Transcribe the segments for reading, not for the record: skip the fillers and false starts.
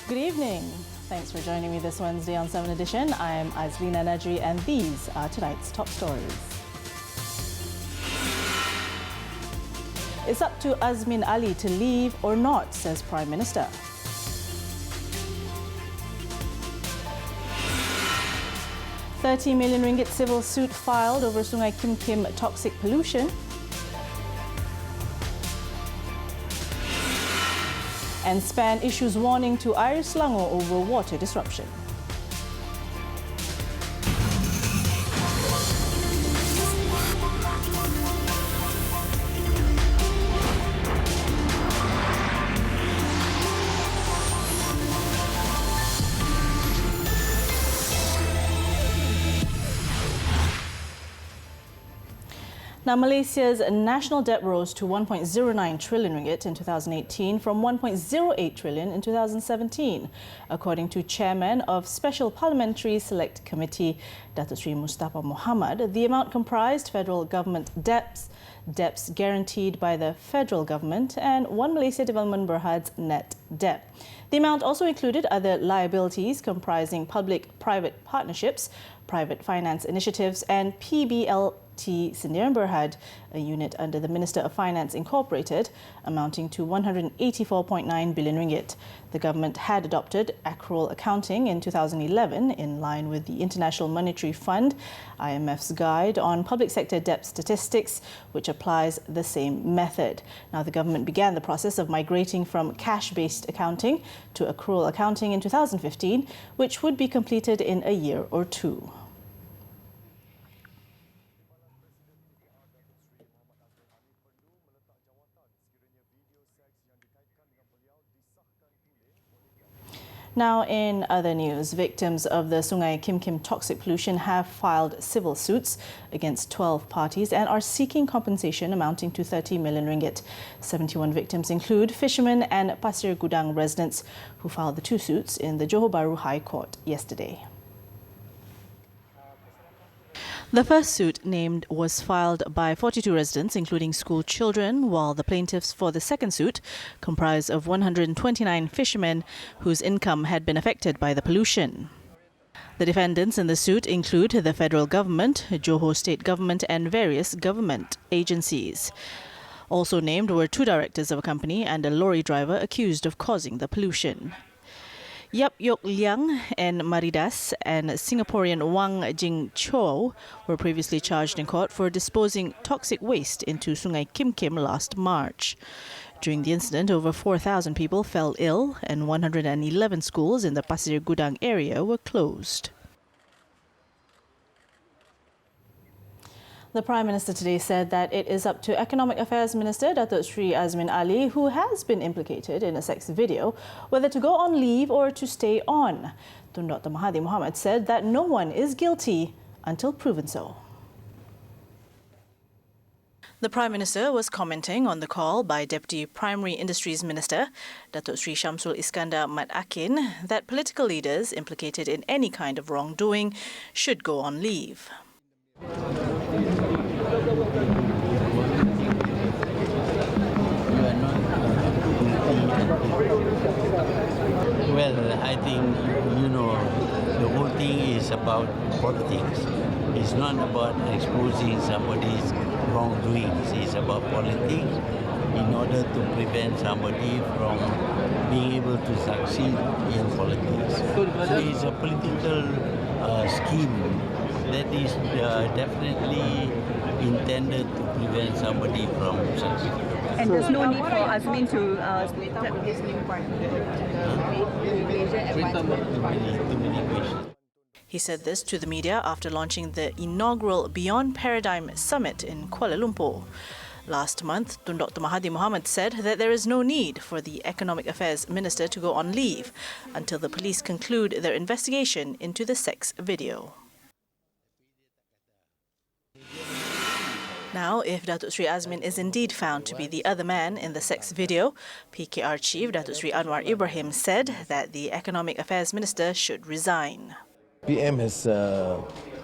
Good evening. Thanks for joining me this Wednesday on 7Edition. I'm Azleena Najri and these are tonight's top stories. It's up to Azmin Ali to leave or not, says Prime Minister. ringgit 30 million civil suit filed over Sungai Kim Kim toxic pollution. And SPAN issues warning to Air Selangor over water disruption. Now, Malaysia's national debt rose to 1.09 trillion ringgit in 2018 from 1.08 trillion in 2017, according to Chairman of Special Parliamentary Select Committee, Datuk Sri Mustafa Mohamad. The amount comprised federal government debts guaranteed by the federal government, and One Malaysia Development Berhad's net debt. The amount also included other liabilities comprising public-private partnerships, private finance initiatives, and PBLT Sendirian Berhad, a unit under the Minister of Finance Incorporated, amounting to 184.9 billion ringgit. The government had adopted accrual accounting in 2011 in line with the International Monetary Fund, IMF's guide on public sector debt statistics, which applies the same method. Now, the government began the process of migrating from cash-based accounting to accrual accounting in 2015, which would be completed in a year or two. Now, in other news, victims of the Sungai Kim Kim toxic pollution have filed civil suits against 12 parties and are seeking compensation amounting to 30 million ringgit. 71 victims include fishermen and Pasir Gudang residents who filed the two suits in the Johor Bahru High Court yesterday. The first suit named was filed by 42 residents, including school children, while the plaintiffs for the second suit comprise of 129 fishermen whose income had been affected by the pollution. The defendants in the suit include the federal government, Johor state government, and various government agencies. Also named were two directors of a company and a lorry driver accused of causing the pollution. Yap Yok Liang and Maridas and Singaporean Wang Jing Cho were previously charged in court for disposing toxic waste into Sungai Kim Kim last March. During the incident, over 4,000 people fell ill and 111 schools in the Pasir Gudang area were closed. The Prime Minister today said that it is up to Economic Affairs Minister Datuk Sri Azmin Ali, who has been implicated in a sex video, whether to go on leave or to stay on. Tun Dr. Mahathir Mohamad said that no one is guilty until proven so. The Prime Minister was commenting on the call by Deputy Primary Industries Minister Datuk Sri Shamsul Iskandar Mat Akin that political leaders implicated in any kind of wrongdoing should go on leave. Well, I think, the whole thing is about politics. It's not about exposing somebody's wrongdoings. It's about politics in order to prevent somebody from being able to succeed in politics. So it's a political scheme that is definitely intended to prevent somebody from succeeding. And there's no need for Azmin to split up with his new party. Too many questions. He said this to the media after launching the inaugural Beyond Paradigm Summit in Kuala Lumpur. Last month, Tun Dr. Mahathir Mohamad said that there is no need for the Economic Affairs Minister to go on leave until the police conclude their investigation into the sex video. Now, if Datuk Sri Azmin is indeed found to be the other man in the sex video, PKR Chief Datuk Sri Anwar Ibrahim said that the Economic Affairs Minister should resign. PM has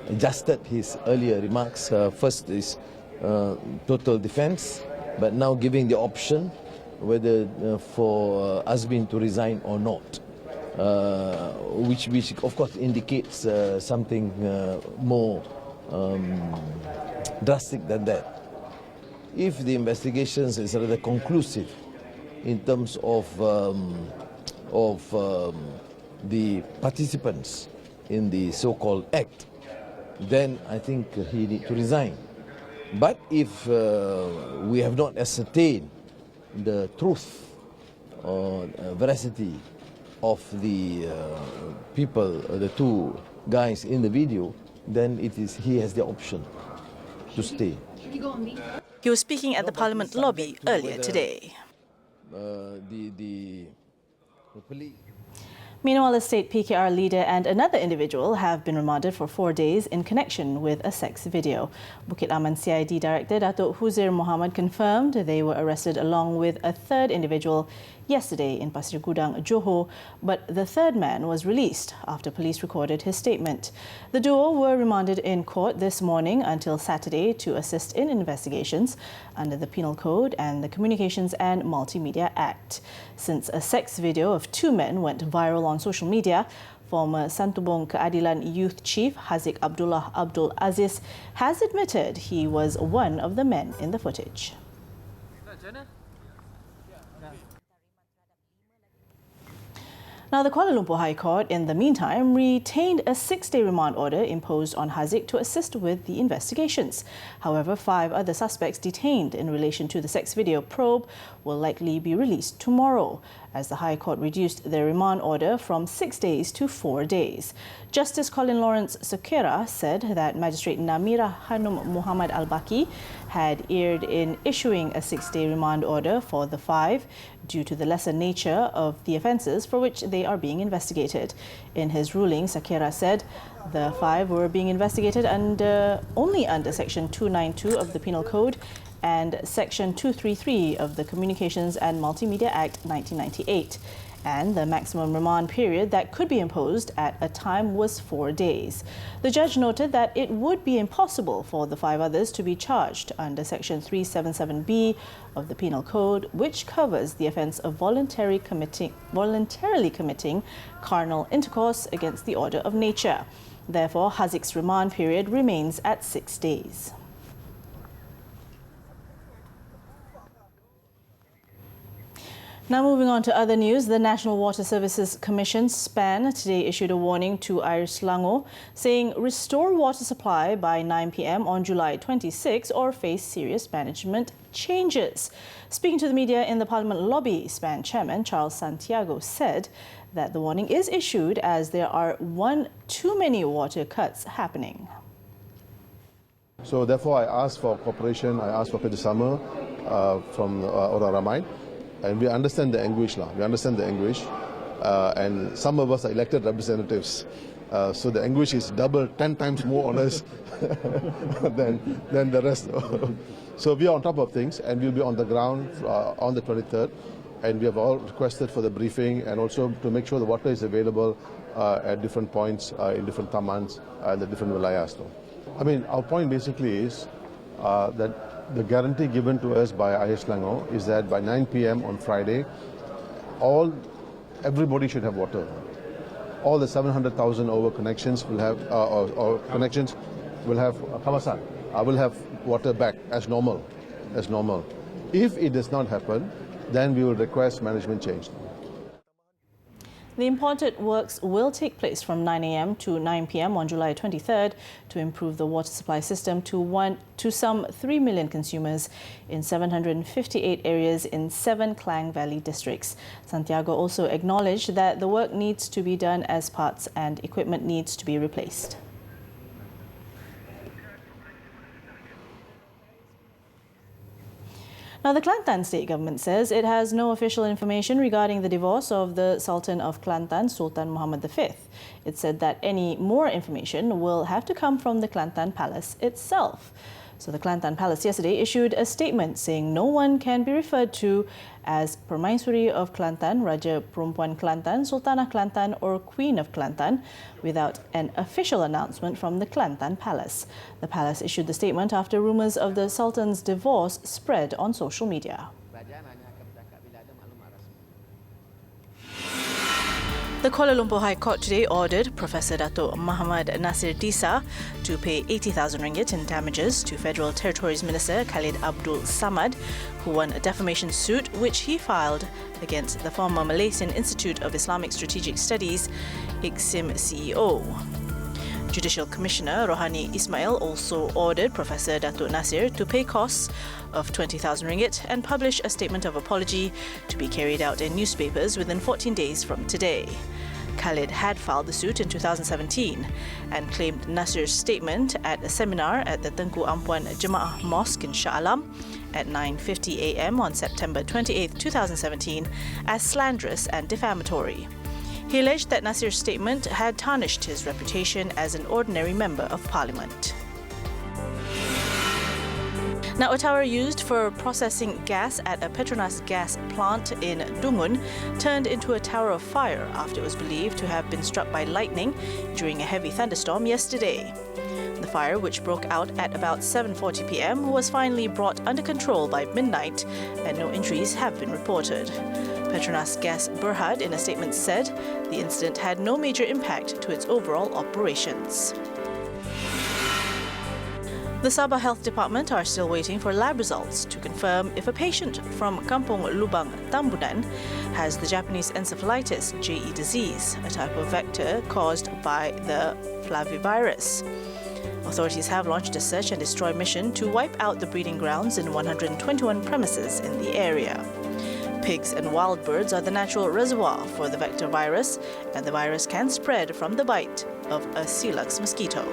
adjusted his earlier remarks. First is total defence, but now giving the option whether for Azmin to resign or not. which of course indicates something more drastic than that. If the investigations is rather conclusive in terms of the participants in the so-called act, then I think he needs to resign. But if we have not ascertained the truth or veracity of the people, the two guys in the video, then he has the option to stay. He was speaking at the Parliament lobby earlier today. The police. Meanwhile, the state PKR leader and another individual have been remanded for 4 days in connection with a sex video. Bukit Aman CID Director Datuk Huzair Mohamad confirmed they were arrested along with a third individual yesterday in Pasir Gudang, Johor, but the third man was released after police recorded his statement. The duo were remanded in court this morning until Saturday to assist in investigations under the Penal Code and the Communications and Multimedia Act. Since a sex video of two men went viral on social media, former Santubong Keadilan Youth Chief Haziq Abdullah Abdul Aziz has admitted he was one of the men in the footage. Now, the Kuala Lumpur High Court, in the meantime, retained a 6-day remand order imposed on Haziq to assist with the investigations. However, 5 other suspects detained in relation to the sex video probe will likely be released tomorrow, as the High Court reduced their remand order from 6 days to 4 days. Justice Colin Lawrence Sokera said that Magistrate Namira Hanum Muhammad Al-Baki had erred in issuing a 6-day remand order for the 5 due to the lesser nature of the offences for which they are being investigated. In his ruling, Sokera said the 5 were being investigated only under Section 292 of the Penal Code and Section 233 of the Communications and Multimedia Act 1998. And the maximum remand period that could be imposed at a time was 4 days. The judge noted that it would be impossible for the 5 others to be charged under Section 377B of the Penal Code, which covers the offence of voluntarily committing carnal intercourse against the order of nature. Therefore, Haziq's remand period remains at 6 days. Now moving on to other news, the National Water Services Commission SPAN today issued a warning to Air Selangor saying restore water supply by 9 p.m. on July 26 or face serious management changes. Speaking to the media in the Parliament lobby, SPAN Chairman Charles Santiago said that the warning is issued as there are too many water cuts happening. So therefore I asked for cooperation, I asked for kerjasama from orang ramai. And we understand the anguish, we understand the anguish, and some of us are elected representatives. So the anguish is 10 times more on us than the rest. So we are on top of things, and we'll be on the ground on the 23rd. And we have all requested for the briefing and also to make sure the water is available at different points in different tamans and the different wilayas. I mean, our point basically is that the guarantee given to us by Air Selangor is that by 9 p.m. on Friday, everybody should have water. All the 700,000 over connections will have, connections will have kawasan, will have water back as normal. If it does not happen, then we will request management change. The important works will take place from 9 a.m. to 9 p.m. on July 23rd to improve the water supply system to some 3 million consumers in 758 areas in 7 Klang Valley districts. Santiago also acknowledged that the work needs to be done as parts and equipment needs to be replaced. Now, the Kelantan state government says it has no official information regarding the divorce of the Sultan of Kelantan, Sultan Muhammad V. It said that any more information will have to come from the Kelantan Palace itself. So the Kelantan Palace yesterday issued a statement saying no one can be referred to as Permaisuri of Kelantan, Raja Perempuan Kelantan, Sultanah Kelantan or Queen of Kelantan without an official announcement from the Kelantan Palace. The palace issued the statement after rumours of the Sultan's divorce spread on social media. The Kuala Lumpur High Court today ordered Professor Dato' Muhammad Nasir Disa to pay 80,000 ringgit in damages to Federal Territories Minister Khalid Abdul Samad, who won a defamation suit which he filed against the former Malaysian Institute of Islamic Strategic Studies, ICSIM CEO. Judicial Commissioner Rohani Ismail also ordered Professor Dato' Nasir to pay costs of 20,000 ringgit and publish a statement of apology to be carried out in newspapers within 14 days from today. Khalid had filed the suit in 2017 and claimed Nasir's statement at a seminar at the Tengku Ampuan Jemaah Mosque in Shah Alam at 9:50 a.m. on September 28, 2017 as slanderous and defamatory. He alleged that Nasir's statement had tarnished his reputation as an ordinary member of parliament. Now, a tower used for processing gas at a Petronas gas plant in Dungun turned into a tower of fire after it was believed to have been struck by lightning during a heavy thunderstorm yesterday. The fire, which broke out at about 7:40 p.m., was finally brought under control by midnight and no injuries have been reported. Petronas Gas Berhad, in a statement, said the incident had no major impact to its overall operations. The Sabah Health Department are still waiting for lab results to confirm if a patient from Kampung Lubang, Tambunan, has the Japanese encephalitis JE disease, a type of vector caused by the flavivirus. Authorities have launched a search and destroy mission to wipe out the breeding grounds in 121 premises in the area. Pigs and wild birds are the natural reservoir for the vector virus, and the virus can spread from the bite of a Coelox mosquito.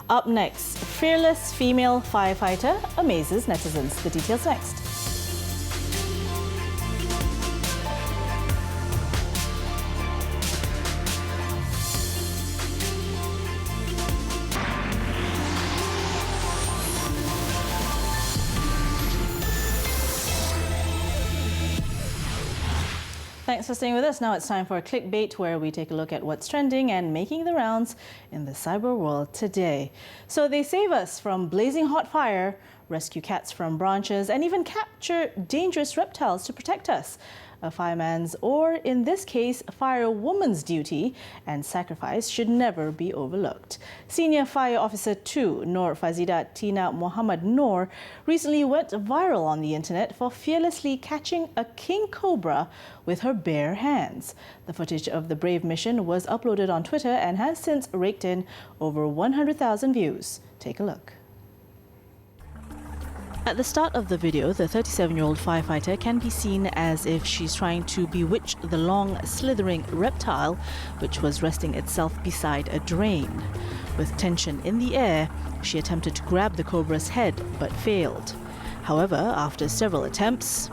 Up next, fearless female firefighter amazes netizens. The details next. Thanks for staying with us. Now it's time for a clickbait, where we take a look at what's trending and making the rounds in the cyber world today. So they save us from blazing hot fire, rescue cats from branches, and even capture dangerous reptiles to protect us. A fireman's, or in this case, a firewoman's duty and sacrifice should never be overlooked. Senior Fire Officer 2, Nur Fazida Tina Muhammad Noor, recently went viral on the internet for fearlessly catching a king cobra with her bare hands. The footage of the brave mission was uploaded on Twitter and has since raked in over 100,000 views. Take a look. At the start of the video, the 37-year-old firefighter can be seen as if she's trying to bewitch the long, slithering reptile, which was resting itself beside a drain. With tension in the air, she attempted to grab the cobra's head, but failed. However, after several attempts,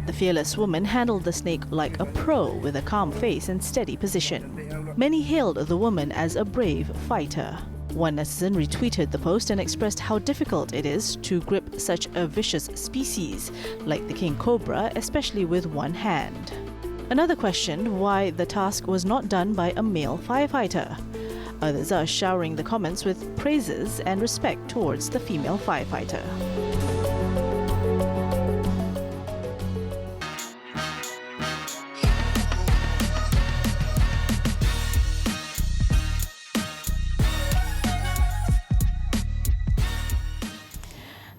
the fearless woman handled the snake like a pro, with a calm face and steady position. Many hailed the woman as a brave fighter. One netizen retweeted the post and expressed how difficult it is to grip such a vicious species like the king cobra, especially with one hand. Another questioned why the task was not done by a male firefighter. Others are showering the comments with praises and respect towards the female firefighter.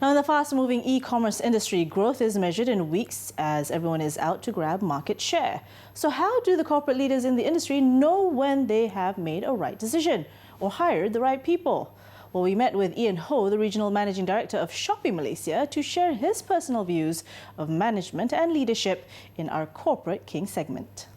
Now, in the fast-moving e-commerce industry, growth is measured in weeks as everyone is out to grab market share. So how do the corporate leaders in the industry know when they have made a right decision or hired the right people? Well, we met with Ian Ho, the Regional Managing Director of Shopee Malaysia, to share his personal views of management and leadership in our Corporate King segment.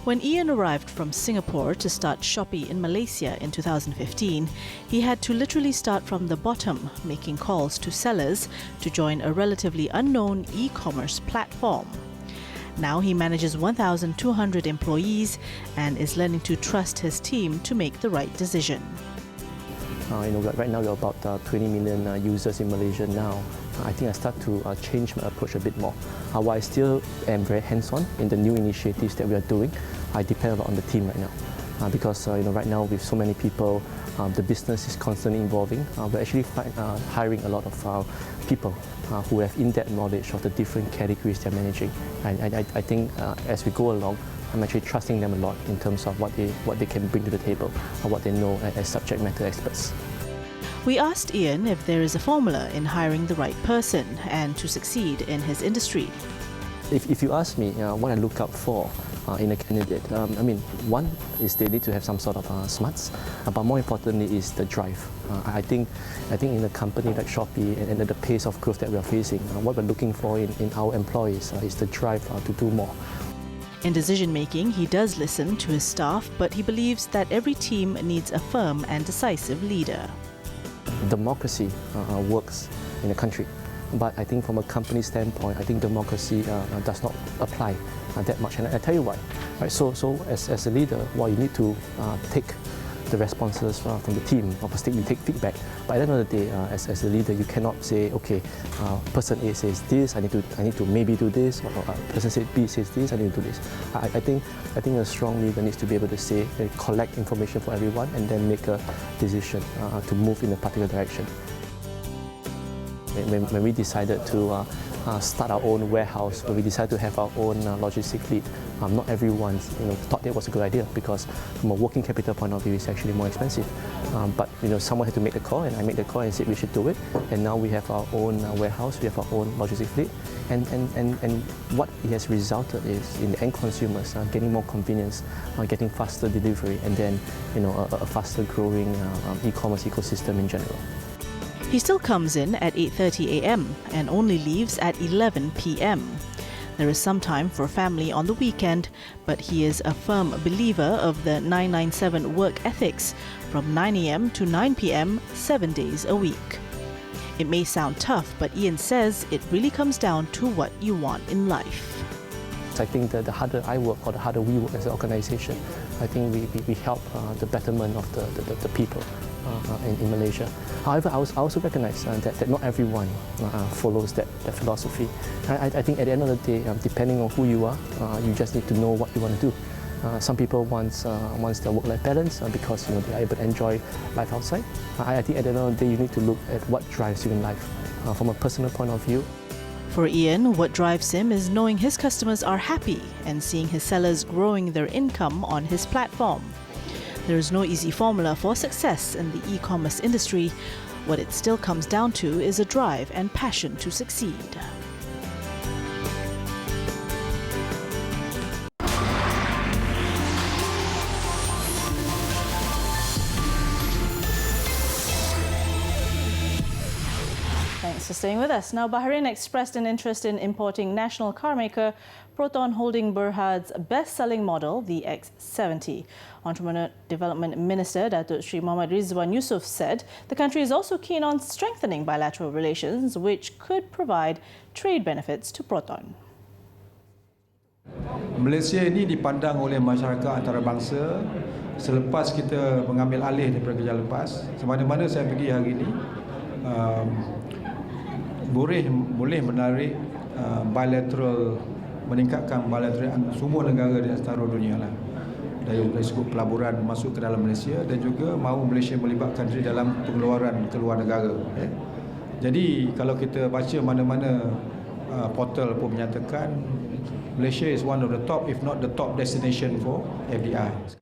When Ian arrived from Singapore to start Shopee in Malaysia in 2015, he had to literally start from the bottom, making calls to sellers to join a relatively unknown e-commerce platform. Now he manages 1,200 employees and is learning to trust his team to make the right decision. Right now we're about 20 million users in Malaysia now, I think I start to change my approach a bit more. While I still am very hands-on in the new initiatives that we are doing, I depend a lot on the team right now. Because right now with so many people, the business is constantly evolving. We're actually hiring a lot of people who have in-depth knowledge of the different categories they're managing. And I think as we go along, I'm actually trusting them a lot in terms of what they can bring to the table or what they know as subject matter experts. We asked Ian if there is a formula in hiring the right person and to succeed in his industry. If you ask me what I look out for in a candidate, one is they need to have some sort of smarts, but more importantly is the drive. I think in a company like Shopee and at the pace of growth that we are facing, what we're looking for in our employees is the drive to do more. In decision-making, he does listen to his staff, but he believes that every team needs a firm and decisive leader. Democracy works in a country, but I think from a company standpoint, I think democracy does not apply that much, and I tell you why. Right? So as a leader, you need to take the responses from the team. Obviously, you take feedback, but at the end of the day, as a leader, you cannot say, okay, person A says this, I need to maybe do this, or person B says this, I need to do this. I think a strong leader needs to be able to say, collect information for everyone, and then make a decision to move in a particular direction. When we decided to start our own warehouse, when we decided to have our own logistics fleet, not everyone thought that was a good idea, because from a working capital point of view, it's actually more expensive. But someone had to make the call, and I made the call and said we should do it. And now we have our own warehouse, we have our own logistics fleet, and what it has resulted is in the end consumers getting more convenience, getting faster delivery, and then a faster growing e-commerce ecosystem in general. He still comes in at 8:30 a.m. and only leaves at 11 p.m. There is some time for family on the weekend, but he is a firm believer of the 997 work ethics, from 9 a.m. to 9 p.m. 7 days a week. It may sound tough, but Ian says it really comes down to what you want in life. I think that the harder I work, or the harder we work as an organisation, I think we help the betterment of the people in Malaysia. However, I also recognise that not everyone follows that philosophy. I think at the end of the day, depending on who you are, you just need to know what you want to do. Some people want their work-life balance because they are able to enjoy life outside. I think at the end of the day, you need to look at what drives you in life from a personal point of view. For Ian, what drives him is knowing his customers are happy and seeing his sellers growing their income on his platform. There is no easy formula for success in the e-commerce industry. What it still comes down to is a drive and passion to succeed. Thanks for staying with us. Now, Bahrain expressed an interest in importing national car maker Proton Holding Berhad's best-selling model, the X70. Entrepreneur Development Minister Datuk Sri Mohammad Rizwan Yusof said the country is also keen on strengthening bilateral relations, which could provide trade benefits to Proton. Malaysia ini dipandang oleh masyarakat antarabangsa selepas kita mengambil alih daripada kerja lepas. Semana-mana saya pergi hari ini, boleh menarik bilateral, meningkatkan bilateral semua negara di seluruh dunia lah. Dari segi pelaburan masuk ke dalam Malaysia, dan juga mahu Malaysia melibatkan diri dalam pengeluaran keluar negara. Jadi kalau kita baca mana-mana portal pun menyatakan Malaysia is one of the top, if not the top destination for FDI.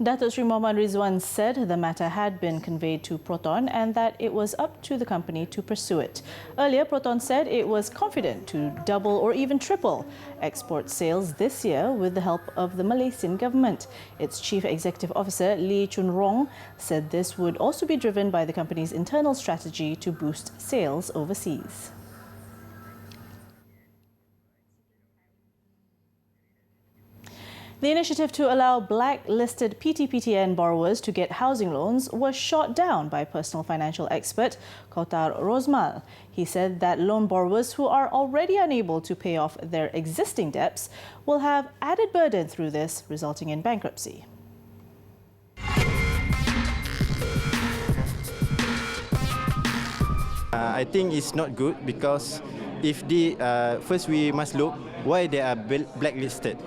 Datuk Sri Mohammad Rizwan said the matter had been conveyed to Proton and that it was up to the company to pursue it. Earlier, Proton said it was confident to double or even triple export sales this year with the help of the Malaysian government. Its Chief Executive Officer, Lee Chun Rong, said this would also be driven by the company's internal strategy to boost sales overseas. The initiative to allow blacklisted PTPTN borrowers to get housing loans was shot down by personal financial expert Kotar Rosmal. He said that loan borrowers who are already unable to pay off their existing debts will have added burden through this, resulting in bankruptcy. I think it's not good because if the first we must look why they are blacklisted.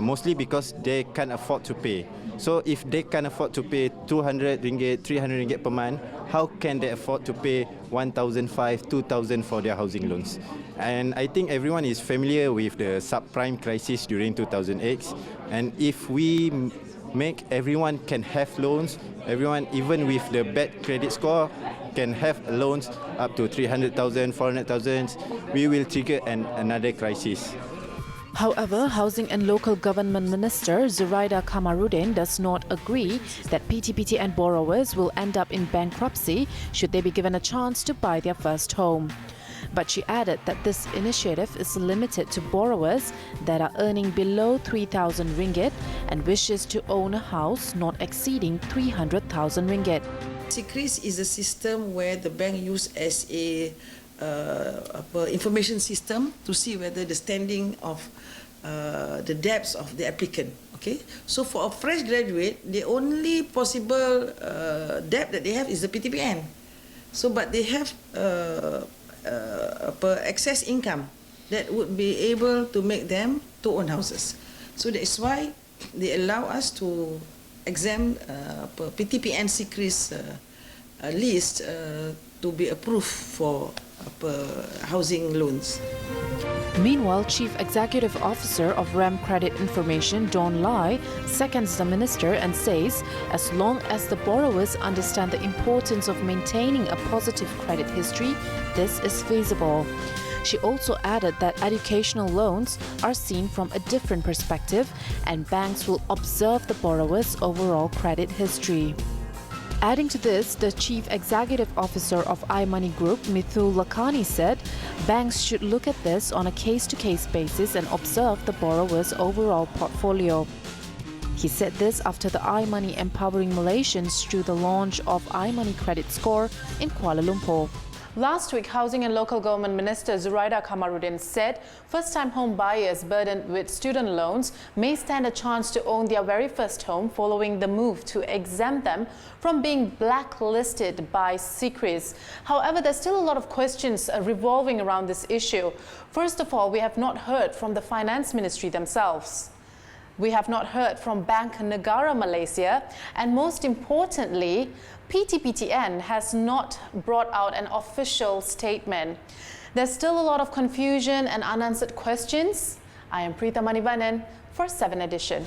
Mostly because they can't afford to pay. So if they can't afford to pay 200 ringgit, 300 ringgit per month, how can they afford to pay 1,500, 2,000 for their housing loans? And I think everyone is familiar with the subprime crisis during 2008. And if we make everyone can have loans, everyone even with the bad credit score can have loans up to 300,000, 400,000, we will trigger another crisis. However, Housing and Local Government Minister Zuraida Kamarudin does not agree that PTPTN borrowers will end up in bankruptcy should they be given a chance to buy their first home. But she added that this initiative is limited to borrowers that are earning below 3,000 ringgit and wishes to own a house not exceeding 300,000 ringgit. SICRIS is a system where the bank use as a information system to see whether the standing of the debts of the applicant. Okay, so for a fresh graduate, the only possible debt that they have is the PTPN. So, but they have excess income that would be able to make them to own houses. So that is why they allow us to exam PTPN SICRIS list to be approved for housing loans. Meanwhile, Chief Executive Officer of RAM Credit Information, Don Lai, seconds the minister and says as long as the borrowers understand the importance of maintaining a positive credit history, this is feasible. She also added that educational loans are seen from a different perspective and banks will observe the borrower's overall credit history. Adding to this, the Chief Executive Officer of iMoney Group, Mithul Lakani, said banks should look at this on a case-to-case basis and observe the borrower's overall portfolio. He said this after the iMoney empowering Malaysians through the launch of iMoney Credit Score in Kuala Lumpur. Last week, Housing and Local Government Minister Zuraida Kamarudin said first-time home buyers burdened with student loans may stand a chance to own their very first home following the move to exempt them from being blacklisted by SICRIS. However, there's still a lot of questions revolving around this issue. First of all, we have not heard from the Finance Ministry themselves. We have not heard from Bank Negara Malaysia, and most importantly, PTPTN has not brought out an official statement. There's still a lot of confusion and unanswered questions. I am Preeta Manivanan for 7Edition.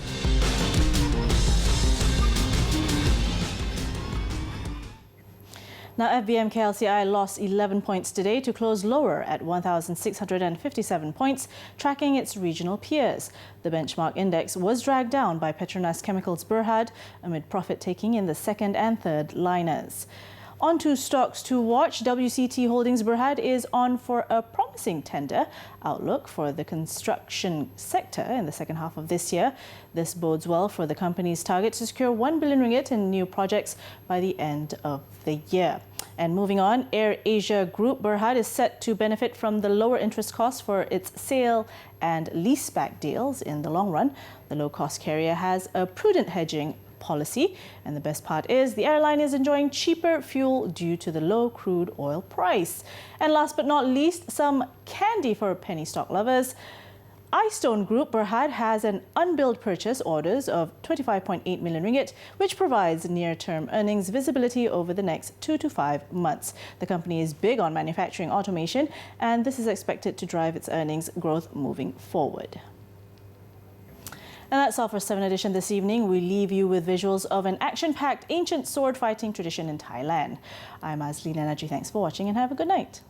Now, FBM KLCI lost 11 points today to close lower at 1,657 points, tracking its regional peers. The benchmark index was dragged down by Petronas Chemicals Berhad amid profit-taking in the second and third liners. On to stocks to watch. WCT Holdings Berhad is on for a promising tender outlook for the construction sector in the second half of this year. This bodes well for the company's target to secure 1 billion ringgit in new projects by the end of the year. And moving on, Air Asia Group Berhad is set to benefit from the lower interest costs for its sale and leaseback deals in the long run. The low-cost carrier has a prudent hedging policy, and the best part is the airline is enjoying cheaper fuel due to the low crude oil price. And last but not least, some candy for penny stock lovers. iStone Group Berhad has an unbilled purchase orders of 25.8 million ringgit, which provides near-term earnings visibility over the next 2 to 5 months. The company is big on manufacturing automation, and this is expected to drive its earnings growth moving forward. And that's all for 7Edition this evening. We leave you with visuals of an action-packed ancient sword fighting tradition in Thailand. I'm Azleena Najri. Thanks for watching and have a good night.